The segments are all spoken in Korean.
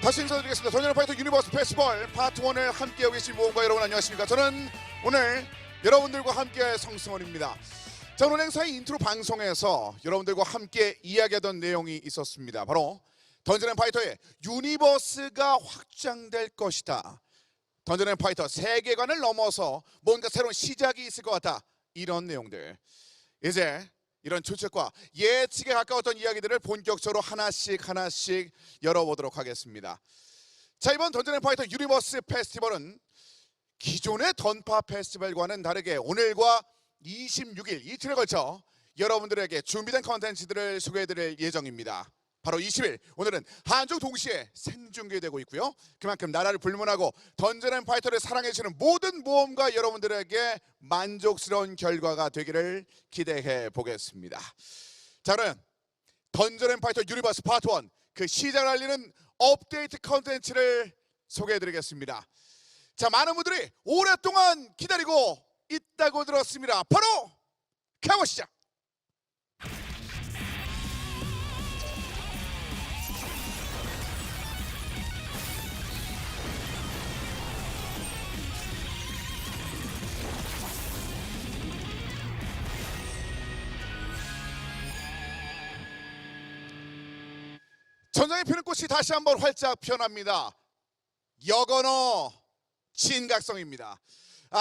다시 인사드리겠습니다. 전현우 파이터 유니버스 페스티벌 파트 1을 함께하고 계신 모험가 여러분 안녕하십니까. 저는 오늘 여러분들과 함께 성승원입니다. 자, 오늘 행사의 인트로 방송에서 여러분들과 함께 이야기하던 내용이 있었습니다. 바로 던전 앤 파이터의 유니버스가 확장될 것이다. 던전 앤 파이터 세계관을 넘어서 뭔가 새로운 시작이 있을 것 같다. 이런 내용들. 이제 이런 추측과 예측에 가까웠던 이야기들을 본격적으로 하나씩 열어보도록 하겠습니다. 자, 이번 던전 앤 파이터 유니버스 페스티벌은 기존의 던파 페스티벌과는 다르게 오늘과 26일 이틀에 걸쳐 여러분들에게 준비된 컨텐츠들을 소개해드릴 예정입니다. 바로 20일 오늘은 한중 동시에 생중계되고 있고요. 그만큼 나라를 불문하고 던전 앤 파이터를 사랑해주는 모든 모험가 여러분들에게 만족스러운 결과가 되기를 기대해 보겠습니다. 자, 그럼 던전 앤 파이터 유니버스 파트 1 그 시작을 알리는 업데이트 컨텐츠를 소개해드리겠습니다. 자, 많은 분들이 오랫동안 기다리고 있다고 들었습니다. 바로 가보시죠. 전장에 피는 꽃이 다시 한번 활짝 피어납니다. 여건어 진각성입니다.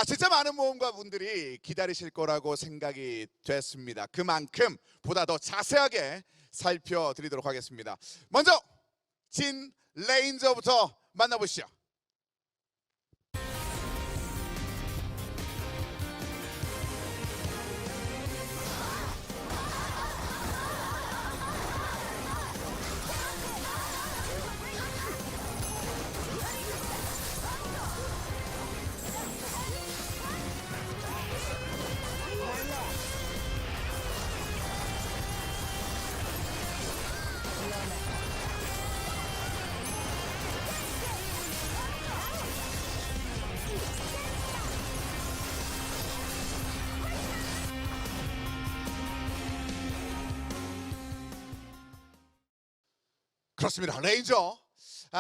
진짜 많은 모험가 분들이 기다리실 거라고 생각이 됐습니다. 그만큼 보다 더 자세하게 살펴드리도록 하겠습니다. 먼저 진 레인저부터 만나보시죠. 그렇습니다. 레인저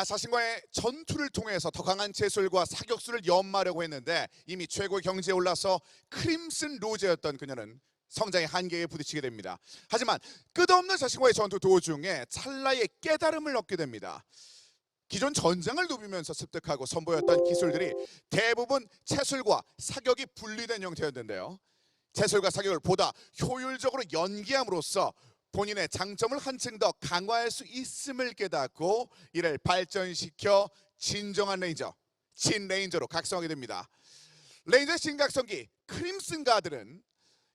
자신과의 전투를 통해서 더 강한 제술과 사격수를 연마하려고 했는데 이미 최고의 경지에 올라서 크림슨 로제였던 그녀는 성장의 한계에 부딪히게 됩니다. 하지만 끝없는 자신과의 전투 도중에 찰나의 깨달음을 얻게 됩니다. 기존 전장을 누비면서 습득하고 선보였던 기술들이 대부분 채술과 사격이 분리된 형태였는데요. 채술과 사격을 보다 효율적으로 연기함으로써 본인의 장점을 한층 더 강화할 수 있음을 깨닫고 이를 발전시켜 진정한 레인저, 진 레인저로 각성하게 됩니다. 레인저의 진각성기 크림슨 가드는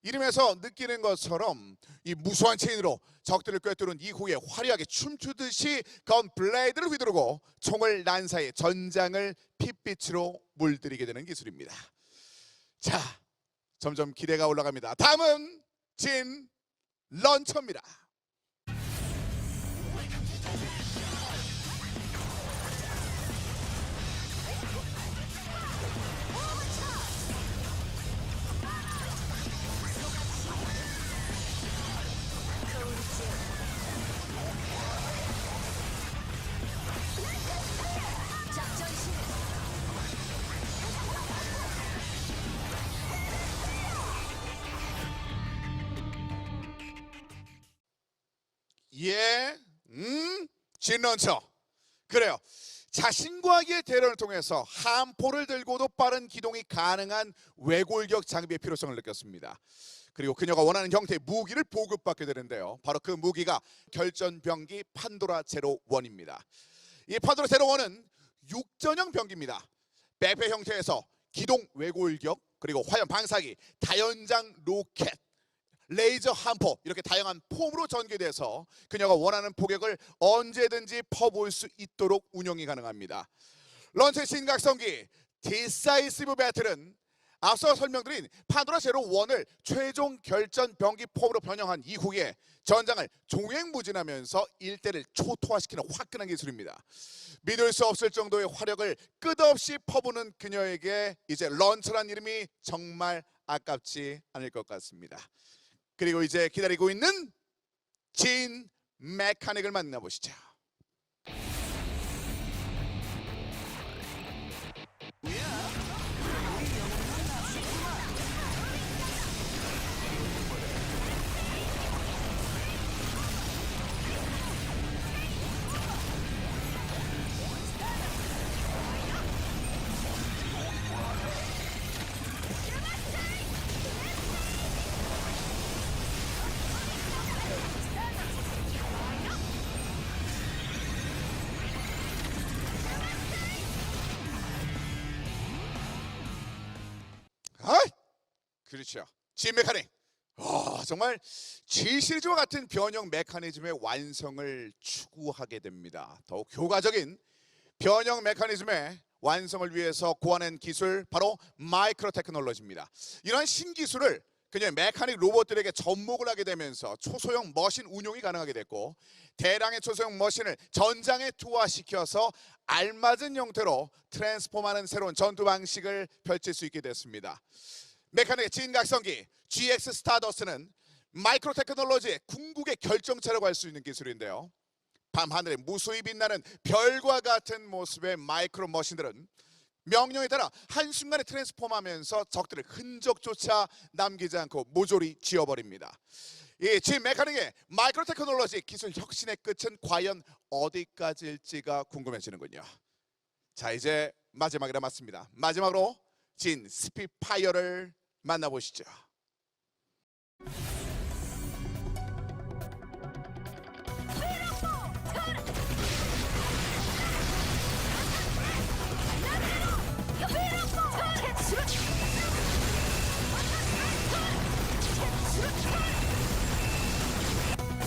이름에서 느끼는 것처럼 이 무수한 체인으로 적들을 꿰뚫은 이후에 화려하게 춤추듯이 건 블레이드를 휘두르고 총을 난사해 전장을 핏빛으로 물들이게 되는 기술입니다. 자, 점점 기대가 올라갑니다. 다음은 진 런처입니다. 진 런처. 그래요. 자신과의 대련을 통해서 함포를 들고도 빠른 기동이 가능한 외골격 장비의 필요성을 느꼈습니다. 그리고 그녀가 원하는 형태의 무기를 보급받게 되는데요. 바로 그 무기가 결전병기 판도라 제로 1입니다. 이 판도라 제로 1은 육전형 병기입니다. 빼빼 형태에서 기동 외골격, 그리고 화염 방사기, 다연장 로켓, 레이저 함포 이렇게 다양한 폼으로 전개돼서 그녀가 원하는 포격을 언제든지 퍼볼 수 있도록 운영이 가능합니다. 런처의 진각성기 디사이시브 배틀은 앞서 설명드린 판도라 제로 1을 최종 결전 병기 폼으로 변형한 이후에 전장을 종횡무진하면서 일대를 초토화시키는 화끈한 기술입니다. 믿을 수 없을 정도의 화력을 끝없이 퍼부는 그녀에게 이제 런처란 이름이 정말 아깝지 않을 것 같습니다. 그리고 이제 기다리고 있는 진 메카닉을 만나보시죠. 그렇죠. 진 메카닉. 정말 G 시리즈와 같은 변형 메커니즘의 완성을 추구하게 됩니다. 더욱 효과적인 변형 메커니즘의 완성을 위해서 고안한 기술 바로 마이크로 테크놀로지입니다. 이러한 신기술을 그녀의 메카닉 로봇들에게 접목을 하게 되면서 초소형 머신 운용이 가능하게 됐고, 대량의 초소형 머신을 전장에 투하시켜서 알맞은 형태로 트랜스폼하는 새로운 전투 방식을 펼칠 수 있게 됐습니다. 메카닉의 진각성기 GX 스타더스는 마이크로 테크놀로지의 궁극의 결정체라고 할 수 있는 기술인데요. 밤하늘에 무수히 빛나는 별과 같은 모습의 마이크로 머신들은 명령에 따라 한순간에 트랜스폼하면서 적들을 흔적조차 남기지 않고 모조리 지워버립니다. 이 진 메카닉의 마이크로 테크놀로지 기술 혁신의 끝은 과연 어디까지일지가 궁금해지는군요. 자, 이제 마지막에 남았습니다. 마지막으로 진 스피파이어를 만나보시죠.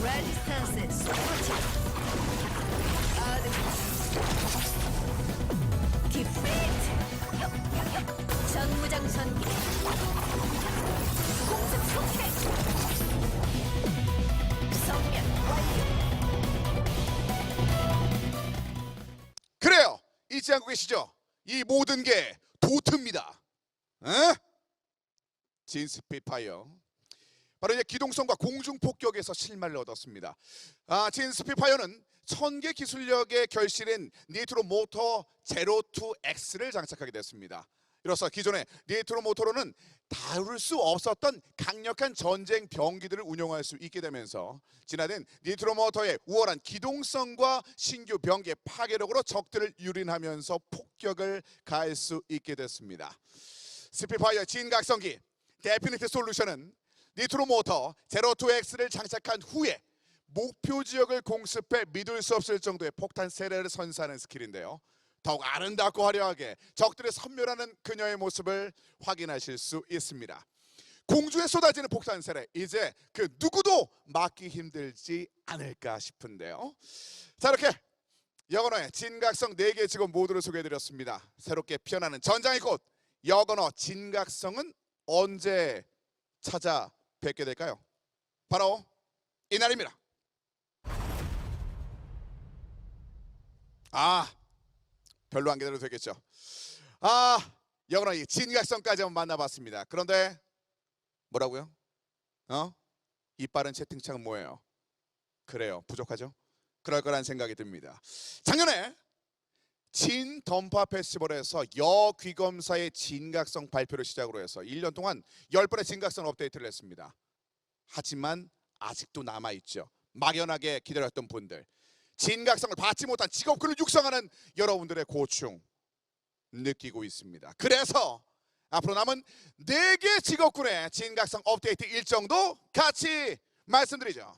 레지스턴스 디피트 전무장 전기 공습 속해 성면 완료. 그래요. 잊지 않고 계시죠? 이 모든 게 도트입니다. 진 스피파이어. 바로 이제 기동성과 공중 폭격에서 실마리를 얻었습니다. 진 스피파이어는 1000개 기술력의 결실인 니트로 모터 제로2X를 장착하게 됐습니다. 이로써 기존의 니트로 모터로는 다룰 수 없었던 강력한 전쟁 병기들을 운용할 수 있게 되면서 진화된 니트로 모터의 우월한 기동성과 신규 병기의 파괴력으로 적들을 유린하면서 폭격을 가할 수 있게 됐습니다. 스피파이어 진각성기 데피니트 솔루션은 니트로 모터 제로2X를 장착한 후에 목표 지역을 공습해 믿을 수 없을 정도의 폭탄 세례를 선사하는 스킬인데요. 더욱 아름답고 화려하게 적들을 섬멸하는 그녀의 모습을 확인하실 수 있습니다. 공중에 쏟아지는 폭탄 세례, 이제 그 누구도 막기 힘들지 않을까 싶은데요. 자, 이렇게 여건어의 진각성 4개 직업 모두를 소개해드렸습니다. 새롭게 피어나는 전장의 꽃 여건어 진각성은 언제 찾아뵙게 될까요? 바로 이날입니다. 별로 안 기다려도 되겠죠. 여건어 이 진각성까지 한번 만나봤습니다. 그런데 뭐라고요? 이빠른 채팅창은 뭐예요? 그래요, 부족하죠? 그럴 거란 생각이 듭니다. 작년에 진 던파 페스티벌에서 여귀검사의 진각성 발표를 시작으로 해서 1년 동안 10번의 진각성 업데이트를 했습니다. 하지만 아직도 남아있죠. 막연하게 기다렸던 분들, 진각성을 받지 못한 직업군을 육성하는 여러분들의 고충 느끼고 있습니다. 그래서 앞으로 남은 4개 직업군의 진각성 업데이트 일정도 같이 말씀드리죠.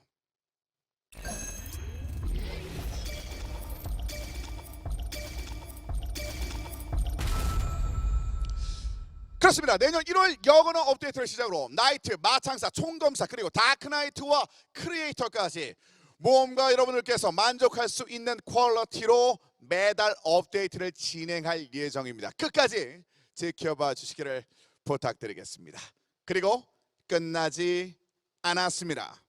그렇습니다. 내년 1월 여건어 업데이트를 시작으로 나이트, 마창사, 총검사, 그리고 다크나이트와 크리에이터까지 모험가 여러분들께서 만족할 수 있는 퀄리티로 매달 업데이트를 진행할 예정입니다. 끝까지 지켜봐 주시기를 부탁드리겠습니다. 그리고 끝나지 않았습니다.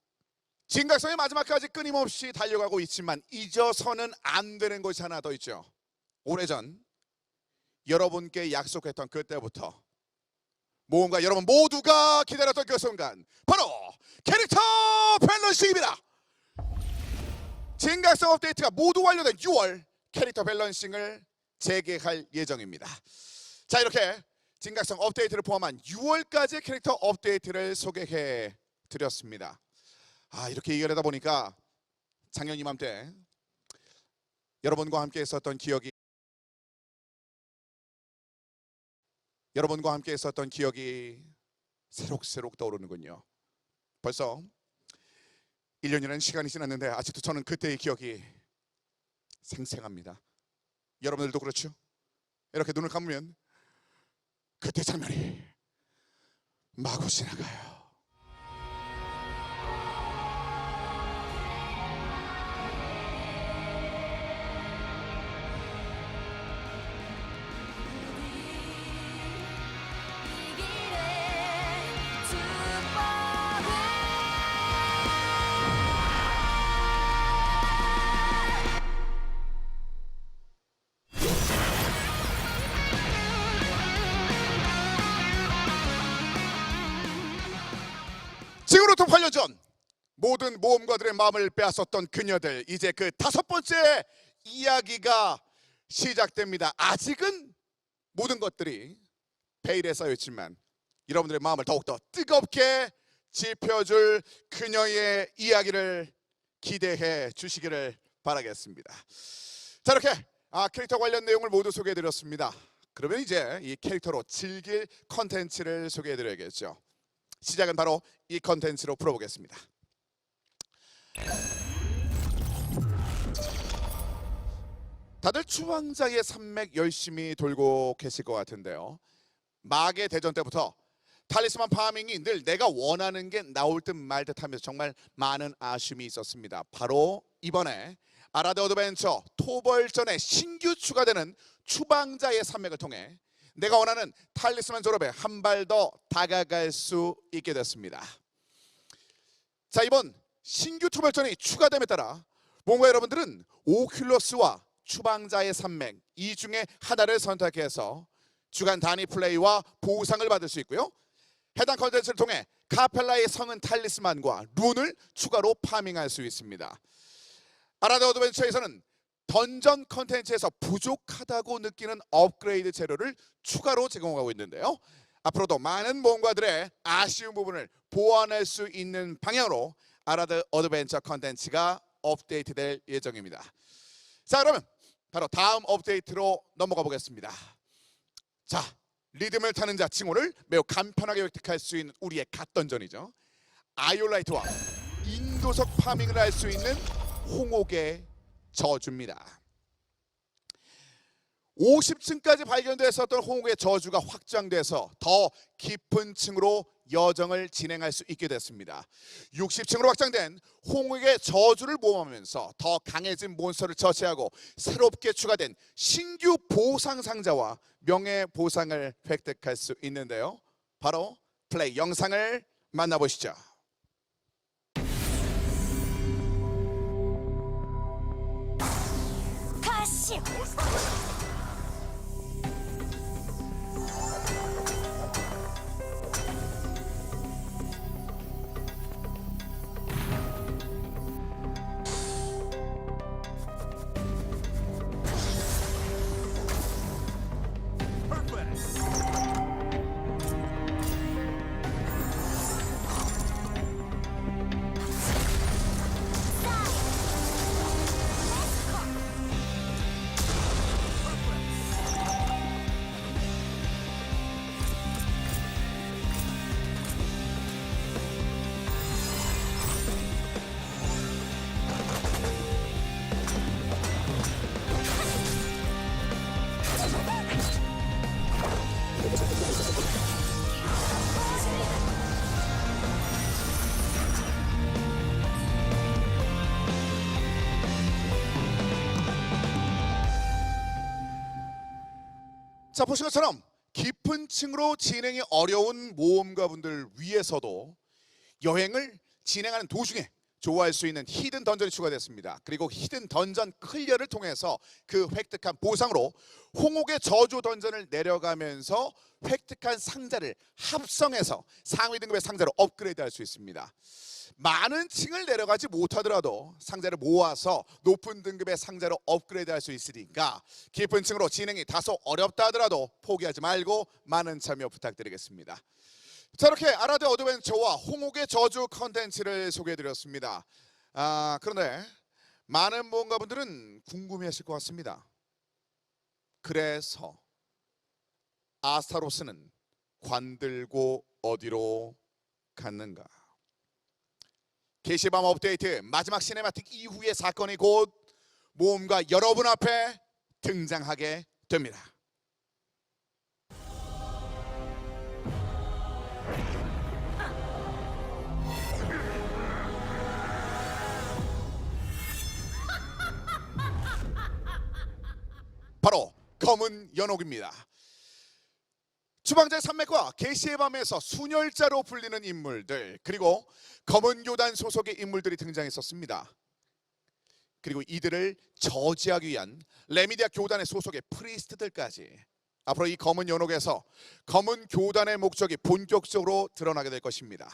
진각성의 마지막까지 끊임없이 달려가고 있지만 잊어서는 안 되는 것이 하나 더 있죠. 오래전 여러분께 약속했던 그때부터 모험가 여러분 모두가 기다렸던 그 순간, 바로 캐릭터 밸런싱입니다. 진각성 업데이트가 모두 완료된 6월 캐릭터 밸런싱을 재개할 예정입니다. 자, 이렇게 진각성 업데이트를 포함한 6월까지 캐릭터 업데이트를 소개해 드렸습니다. 이렇게 얘기를 하다 보니까 작년 이맘때 여러분과 함께 있었던 기억이 새록새록 떠오르는군요. 벌써 1년이라는 시간이 지났는데 아직도 저는 그때의 기억이 생생합니다. 여러분들도 그렇죠? 이렇게 눈을 감으면 그때 장면이 마구 지나가요. 이 길에 축복을 지금부터 8년 전 모든 모험가들의 마음을 빼앗았던 그녀들, 이제 그 5번째 이야기가 시작됩니다. 아직은 모든 것들이 베일에 쌓여있지만 여러분들의 마음을 더욱더 뜨겁게 지펴줄 그녀의 이야기를 기대해 주시기를 바라겠습니다. 자, 이렇게 캐릭터 관련 내용을 모두 소개해드렸습니다. 그러면 이제 이 캐릭터로 즐길 컨텐츠를 소개해드려야겠죠. 시작은 바로 이 컨텐츠로 풀어보겠습니다. 다들 추방자의 산맥 열심히 돌고 계실 것 같은데요. 마계 대전 때부터 탈리스만 파밍이 늘 내가 원하는 게 나올 듯 말 듯 하면서 정말 많은 아쉬움이 있었습니다. 바로 이번에 아라드 어드벤처 토벌전에 신규 추가되는 추방자의 산맥을 통해 내가 원하는 탈리스만 졸업에 한 발 더 다가갈 수 있게 됐습니다. 자, 이번 신규 토벌전이 추가됨에 따라 뭔가 여러분들은 오큘러스와 추방자의 산맥 이 중에 하나를 선택해서 주간 단위 플레이와 보상을 받을 수 있고요. 해당 컨텐츠를 통해 카펠라의 성은 탈리스만과 룬을 추가로 파밍할 수 있습니다. 아라드 어드벤처에서는 던전 컨텐츠에서 부족하다고 느끼는 업그레이드 재료를 추가로 제공하고 있는데요. 앞으로도 많은 모험가들의 아쉬운 부분을 보완할 수 있는 방향으로 아라드 어드벤처 컨텐츠가 업데이트될 예정입니다. 자, 그러면 바로 다음 업데이트로 넘어가 보겠습니다. 자, 리듬을 타는 자 칭호를 매우 간편하게 획득할 수 있는 우리의 갓던전이죠. 아이올라이트와 인도석 파밍을 할 수 있는 홍옥의 저주입니다. 50층까지 발견됐었던 홍옥의 저주가 확장돼서 더 깊은 층으로 여정을 진행할 수 있게 됐습니다. 60층으로 확장된 홍옥의 저주를 모험하면서 더 강해진 몬스터를 처치하고 새롭게 추가된 신규 보상 상자와 명예 보상을 획득할 수 있는데요. 바로 플레이 영상을 만나보시죠. 가시오. 자, 보신 것처럼 깊은 층으로 진행이 어려운 모험가분들 위해서도 여행을 진행하는 도중에 좋아할 수 있는 히든 던전이 추가됐습니다. 그리고 히든 던전 클리어를 통해서 그 획득한 보상으로 홍옥의 저주 던전을 내려가면서 획득한 상자를 합성해서 상위 등급의 상자로 업그레이드할 수 있습니다. 많은 층을 내려가지 못하더라도 상자를 모아서 높은 등급의 상자로 업그레이드할 수 있으니까 깊은 층으로 진행이 다소 어렵다 하더라도 포기하지 말고 많은 참여 부탁드리겠습니다. 자, 이렇게 아라드 어드벤처와 홍옥의 저주 컨텐츠를 소개해드렸습니다. 그런데 많은 모험가분들은 궁금해하실 것 같습니다. 그래서 아스타로스는 관들고 어디로 갔는가? 게시밤 업데이트 마지막 시네마틱 이후의 사건이 곧 모험가 여러분 앞에 등장하게 됩니다. 바로 검은 연옥입니다. 주방장의 산맥과 계시의 밤에서 순혈자로 불리는 인물들, 그리고 검은 교단 소속의 인물들이 등장했었습니다. 그리고 이들을 저지하기 위한 레미디아 교단의 소속의 프리스트들까지 앞으로 이 검은 연옥에서 검은 교단의 목적이 본격적으로 드러나게 될 것입니다.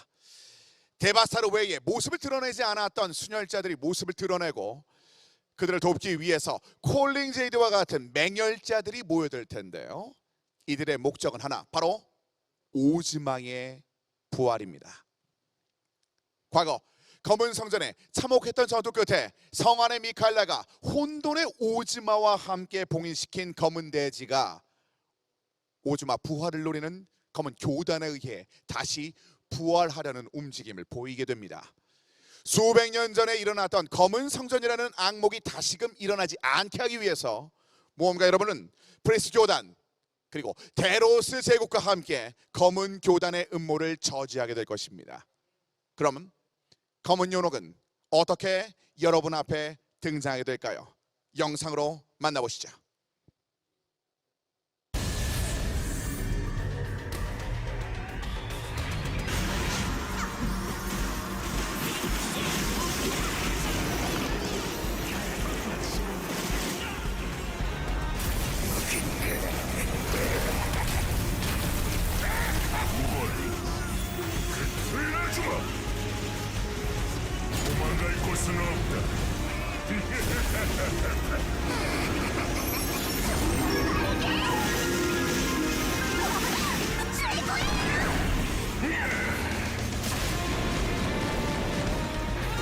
데바스타르 외에 모습을 드러내지 않았던 순혈자들이 모습을 드러내고 그들을 돕기 위해서 콜링 제이드와 같은 맹혈자들이 모여들 텐데요. 이들의 목적은 하나, 바로 오즈마의 부활입니다. 과거 검은 성전에 참혹했던 전투 끝에 성 안의 미칼라가 혼돈의 오즈마와 함께 봉인시킨 검은 대지가 오즈마 부활을 노리는 검은 교단에 의해 다시 부활하려는 움직임을 보이게 됩니다. 수백 년 전에 일어났던 검은 성전이라는 악몽이 다시금 일어나지 않게 하기 위해서 모험가 여러분은 프리스 교단 그리고 데로스 제국과 함께 검은 교단의 음모를 저지하게 될 것입니다. 그럼 검은 연옥은 어떻게 여러분 앞에 등장하게 될까요? 영상으로 만나보시죠. 도망갈 곳은 없다.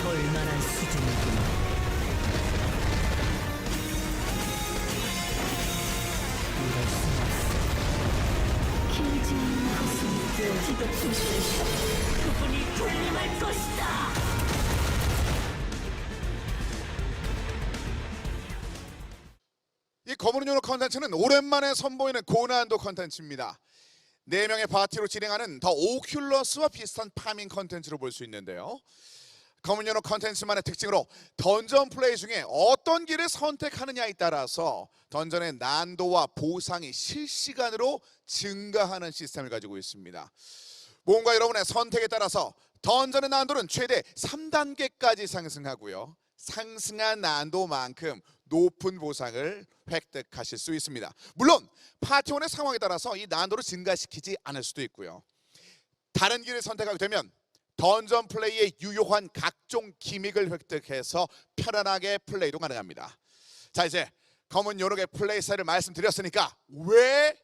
볼만한 수준이구나. 이럴 수 없어. 길진 것은 지독수시에서 그분이 군림할 것이다. 이 검은 연옥 컨텐츠는 오랜만에 선보이는 고난도 컨텐츠입니다. 4명의 파티로 진행하는 더 오큘러스와 비슷한 파밍 컨텐츠로 볼 수 있는데요. 검은 연옥 컨텐츠만의 특징으로 던전 플레이 중에 어떤 길을 선택하느냐에 따라서 던전의 난도와 보상이 실시간으로 증가하는 시스템을 가지고 있습니다. 모험가 여러분의 선택에 따라서 던전의 난도는 최대 3단계까지 상승하고요. 상승한 난도만큼 높은 보상을 획득하실 수 있습니다. 물론 파티원의 상황에 따라서 이 난도를 증가시키지 않을 수도 있고요. 다른 길을 선택하게 되면 던전 플레이에 유효한 각종 기믹을 획득해서 편안하게 플레이도 가능합니다. 자, 이제 검은 연옥의 플레이 스타일을 말씀드렸으니까 왜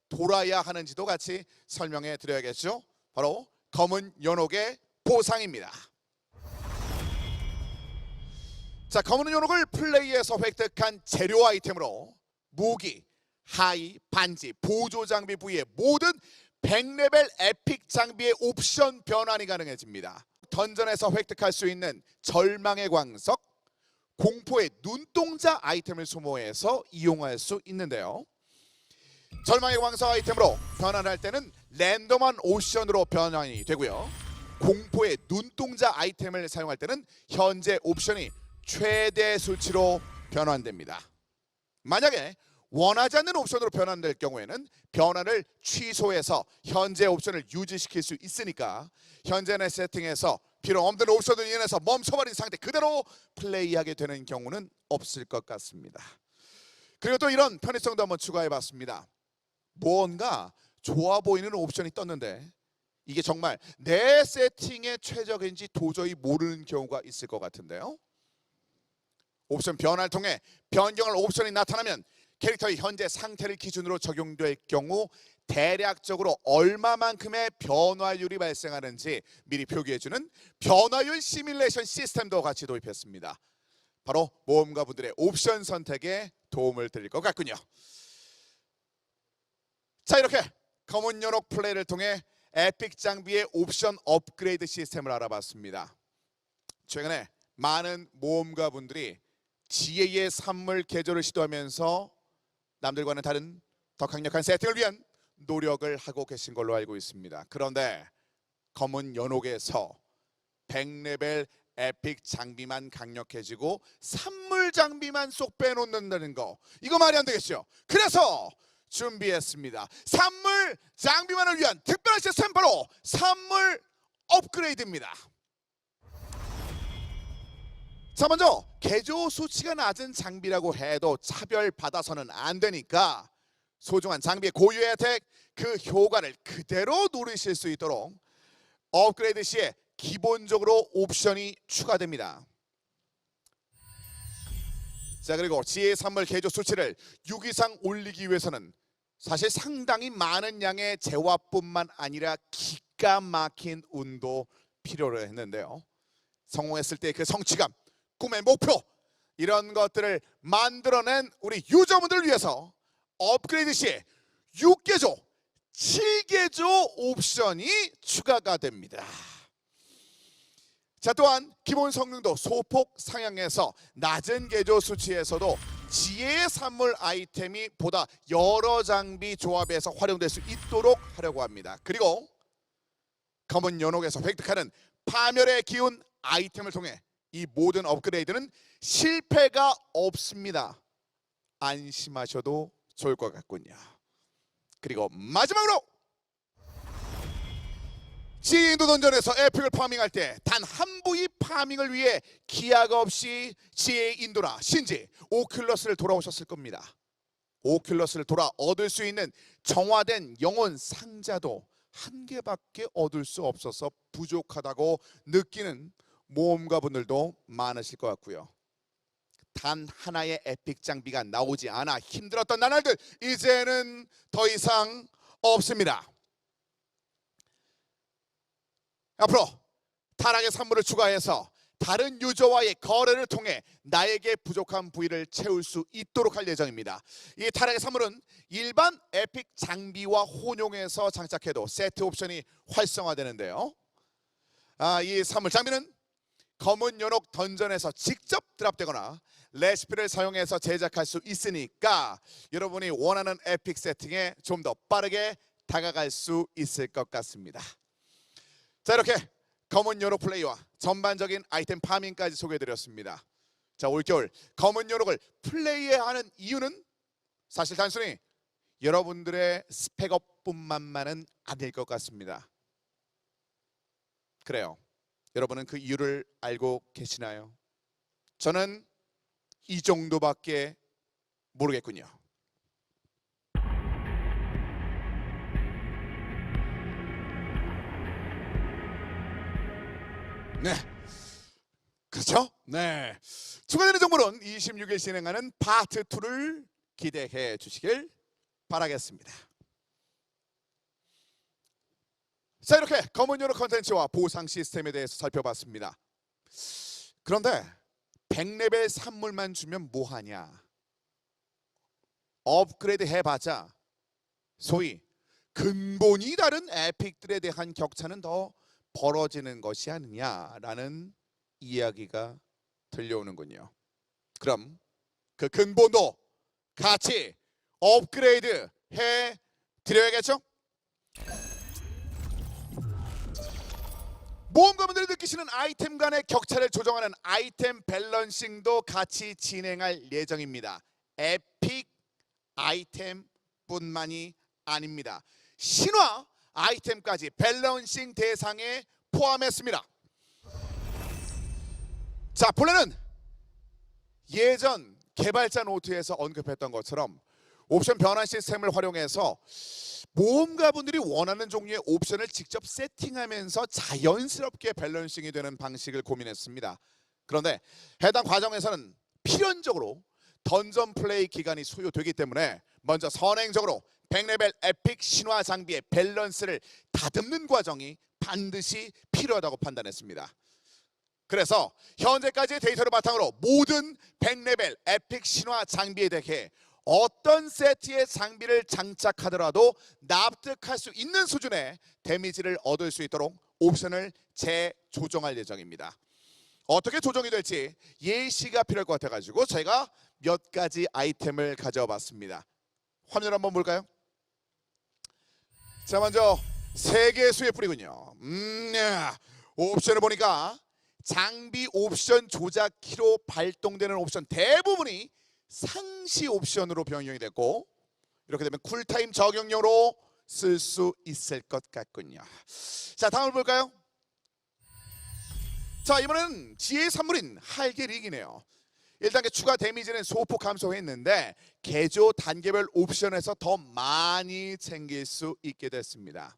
돌아야 하는지도 같이 설명해 드려야겠죠. 바로 검은 연옥의 보상입니다. 자, 검은 연옥을 플레이에서 획득한 재료 아이템으로 무기, 하이, 반지, 보조 장비 부위의 모든 100레벨 에픽 장비의 옵션 변환이 가능해집니다. 던전에서 획득할 수 있는 절망의 광석, 공포의 눈동자 아이템을 소모해서 이용할 수 있는데요. 절망의 광석 아이템으로 변환할 때는 랜덤한 옵션으로 변환이 되고요. 공포의 눈동자 아이템을 사용할 때는 현재 옵션이 최대 수치로 변환됩니다. 만약에 원하지 않는 옵션으로 변환될 경우에는 변환을 취소해서 현재 옵션을 유지시킬 수 있으니까 현재의 세팅에서 필요 없는 옵션을 인해서 멈춰버린 상태 그대로 플레이하게 되는 경우는 없을 것 같습니다. 그리고 또 이런 편의성도 한번 추가해봤습니다. 뭔가 좋아 보이는 옵션이 떴는데 이게 정말 내 세팅에 최적인지 도저히 모르는 경우가 있을 것 같은데요. 옵션 변화를 통해 변경할 옵션이 나타나면 캐릭터의 현재 상태를 기준으로 적용될 경우 대략적으로 얼마만큼의 변화율이 발생하는지 미리 표기해주는 변화율 시뮬레이션 시스템도 같이 도입했습니다. 바로 모험가분들의 옵션 선택에 도움을 드릴 것 같군요. 자, 이렇게 검은 연옥 플레이를 통해 에픽 장비의 옵션 업그레이드 시스템을 알아봤습니다. 최근에 많은 모험가분들이 지혜의 산물 개조를 시도하면서 남들과는 다른 더 강력한 세팅을 위한 노력을 하고 계신 걸로 알고 있습니다. 그런데 검은 연옥에서 100레벨 에픽 장비만 강력해지고 산물 장비만 쏙 빼놓는다는 거, 이거 말이 안 되겠죠. 그래서 준비했습니다. 산물 장비만을 위한 특별한 시스템, 바로 산물 업그레이드입니다. 자, 먼저 개조 수치가 낮은 장비라고 해도 차별받아서는 안 되니까 소중한 장비의 고유 혜택, 그 효과를 그대로 누리실 수 있도록 업그레이드 시에 기본적으로 옵션이 추가됩니다. 자, 그리고 지혜 산물 개조 수치를 6 이상 올리기 위해서는 사실 상당히 많은 양의 재화뿐만 아니라 기가 막힌 운도 필요로 했는데요. 성공했을 때 그 성취감, 꿈의 목표, 이런 것들을 만들어낸 우리 유저분들을 위해서 업그레이드 시에 6개조, 7개조 옵션이 추가가 됩니다. 자, 또한 기본 성능도 소폭 상향해서 낮은 개조 수치에서도 지혜의 산물 아이템이 보다 여러 장비 조합에서 활용될 수 있도록 하려고 합니다. 그리고 검은 연옥에서 획득하는 파멸의 기운 아이템을 통해 이 모든 업그레이드는 실패가 없습니다. 안심하셔도 좋을 것 같군요. 그리고 마지막으로 지혜 인도 던전에서 에픽을 파밍할 때 단 한 부위 파밍을 위해 기약 없이 지혜 인도나 신지, 오큘러스를 돌아오셨을 겁니다. 오큘러스를 돌아 얻을 수 있는 정화된 영혼 상자도 한 개밖에 얻을 수 없어서 부족하다고 느끼는 모험가 분들도 많으실 것 같고요. 단 하나의 에픽 장비가 나오지 않아 힘들었던 나날들, 이제는 더 이상 없습니다. 앞으로 타락의 산물을 추가해서 다른 유저와의 거래를 통해 나에게 부족한 부위를 채울 수 있도록 할 예정입니다. 이 타락의 산물은 일반 에픽 장비와 혼용해서 장착해도 세트 옵션이 활성화되는데요. 이 산물 장비는 검은 연옥 던전에서 직접 드랍되거나 레시피를 사용해서 제작할 수 있으니까 여러분이 원하는 에픽 세팅에 좀 더 빠르게 다가갈 수 있을 것 같습니다. 자, 이렇게 검은 연옥 플레이와 전반적인 아이템 파밍까지 소개해드렸습니다. 자, 올겨울 검은 연옥을 플레이해야 하는 이유는 사실 단순히 여러분들의 스펙업뿐만은 아닐 것 같습니다. 그래요. 여러분은 그 이유를 알고 계시나요? 저는 이 정도밖에 모르겠군요. 네, 그렇죠? 네, 추가되는 정보는 26일 진행하는 파트 2를 기대해 주시길 바라겠습니다. 자, 이렇게 검은 연옥 컨텐츠와 보상 시스템에 대해서 살펴봤습니다. 그런데 100레벨 산물만 주면 뭐하냐? 업그레이드 해봤자 소위 근본이 다른 에픽들에 대한 격차는 더 벌어지는 것이 아니냐라는 이야기가 들려오는군요. 그럼 그 근본도 같이 업그레이드 해드려야겠죠? 모험가분들이 느끼시는 아이템 간의 격차를 조정하는 아이템 밸런싱도 같이 진행할 예정입니다. 에픽 아이템뿐만이 아닙니다. 신화 아이템까지 밸런싱 대상에 포함했습니다. 자, 본래는 예전 개발자 노트에서 언급했던 것처럼 옵션 변환 시스템을 활용해서 모험가분들이 원하는 종류의 옵션을 직접 세팅하면서 자연스럽게 밸런싱이 되는 방식을 고민했습니다. 그런데 해당 과정에서는 필연적으로 던전 플레이 기간이 소요되기 때문에 먼저 선행적으로 100레벨 에픽 신화 장비의 밸런스를 다듬는 과정이 반드시 필요하다고 판단했습니다. 그래서 현재까지의 데이터를 바탕으로 모든 100레벨 에픽 신화 장비에 대해 어떤 세트의 장비를 장착하더라도 납득할 수 있는 수준의 데미지를 얻을 수 있도록 옵션을 재조정할 예정입니다. 어떻게 조정이 될지 예시가 필요할 것 같아가지고 제가 몇 가지 아이템을 가져와 봤습니다. 화면 한번 볼까요? 자, 먼저 3개의 수의 뿌리군요. 옵션을 보니까 장비 옵션 조작 키로 발동되는 옵션 대부분이 상시 옵션으로 변경이 됐고, 이렇게 되면 쿨타임 적용료로 쓸 수 있을 것 같군요. 자, 다음을 볼까요? 자, 이번에는 지혜의 산물인 할게릭이네요. 1단계 추가 데미지는 소폭 감소했는데 개조 단계별 옵션에서 더 많이 챙길 수 있게 됐습니다.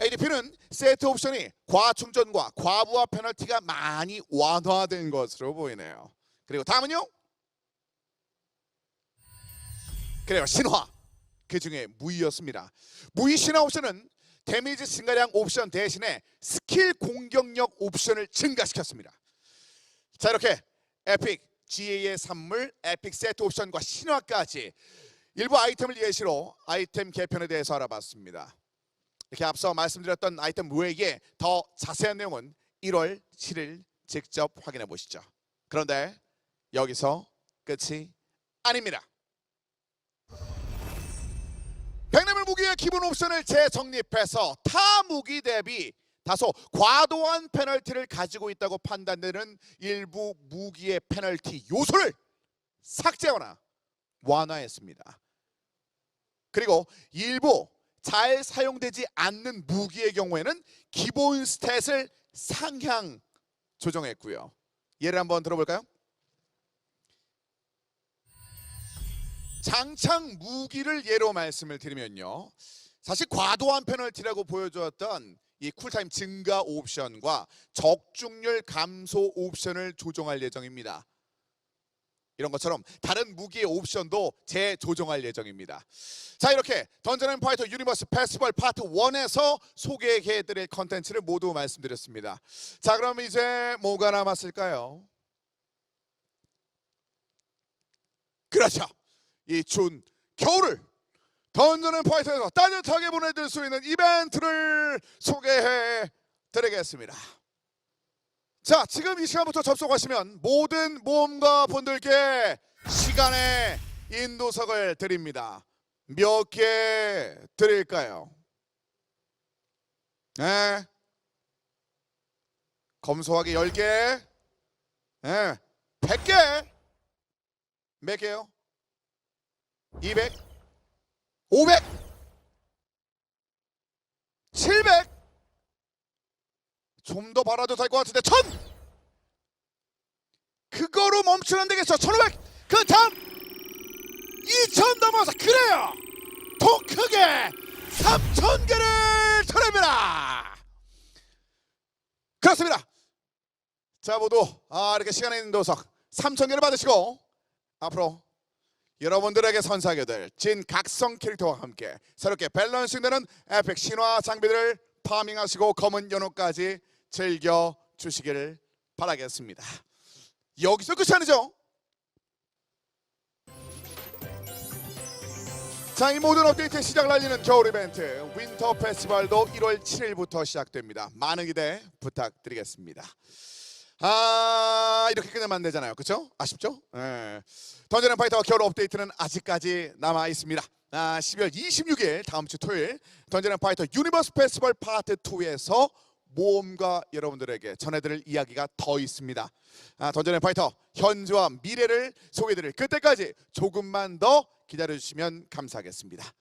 ADP는 세트 옵션이 과충전과 과부하 페널티가 많이 완화된 것으로 보이네요. 그리고 다음은요? 그래요, 신화. 그 중에 무의였습니다. 무의 신화 옵션은 데미지 증가량 옵션 대신에 스킬 공격력 옵션을 증가시켰습니다. 자, 이렇게 에픽 GA의 산물, 에픽 세트 옵션과 신화까지 일부 아이템을 예시로 아이템 개편에 대해서 알아봤습니다. 이렇게 앞서 말씀드렸던 아이템 외에 더 자세한 내용은 1월 7일 직접 확인해 보시죠. 그런데 여기서 끝이 아닙니다. 백레벨 무기의 기본 옵션을 재정립해서 타 무기 대비 다소 과도한 페널티를 가지고 있다고 판단되는 일부 무기의 페널티 요소를 삭제하거나 완화했습니다. 그리고 일부 잘 사용되지 않는 무기의 경우에는 기본 스탯을 상향 조정했고요. 예를 한번 들어볼까요? 장창 무기를 예로 말씀을 드리면요, 사실 과도한 페널티라고 보여주었던 이 쿨타임 증가 옵션과 적중률 감소 옵션을 조정할 예정입니다. 이런 것처럼 다른 무기의 옵션도 재조정할 예정입니다. 자, 이렇게 던전 앤 파이터 유니버스 페스티벌 파트 1에서 소개해드릴 컨텐츠를 모두 말씀드렸습니다. 자, 그럼 이제 뭐가 남았을까요? 그렇죠, 이 추운 겨울을 던전 앤 파이터에서 따뜻하게 보내줄 수 있는 이벤트를 소개해 드리겠습니다. 자, 지금 이 시간부터 접속하시면 모든 모험가 분들께 시간의 인도석을 드립니다. 몇 개 드릴까요? 네, 검소하게 10개, 네, 100개, 몇 개요? 200, 500, 700, 좀 더 받아도 될 것 같은데 1000! 그거로 멈추면 안 되겠어. 1500! 그 다음 2000 넘어서, 그래요! 더 크게 3000개를 드립니다. 그렇습니다. 자, 모두 이렇게 시간의 인도석 3000개를 받으시고 앞으로 여러분들에게 선사하게 될 진 각성 캐릭터와 함께 새롭게 밸런싱되는 에픽 신화 장비들을 파밍하시고 검은 연호까지 즐겨주시기를 바라겠습니다. 여기서 끝이 아니죠. 자, 이 모든 업데이트의 시작을 알리는 겨울 이벤트 윈터 페스티벌도 1월 7일부터 시작됩니다. 많은 기대 부탁드리겠습니다. 이렇게 끝내면 안 되잖아요, 그렇죠? 아쉽죠? 네. 던전 앤 파이터 겨울 업데이트는 아직까지 남아 있습니다. 12월 26일 다음 주 토요일 던전 앤 파이터 유니버스 페스티벌 파트 2에서 모험가 여러분들에게 전해드릴 이야기가 더 있습니다. 던전 앤 파이터 현재와 미래를 소개해드릴 그때까지 조금만 더 기다려주시면 감사하겠습니다.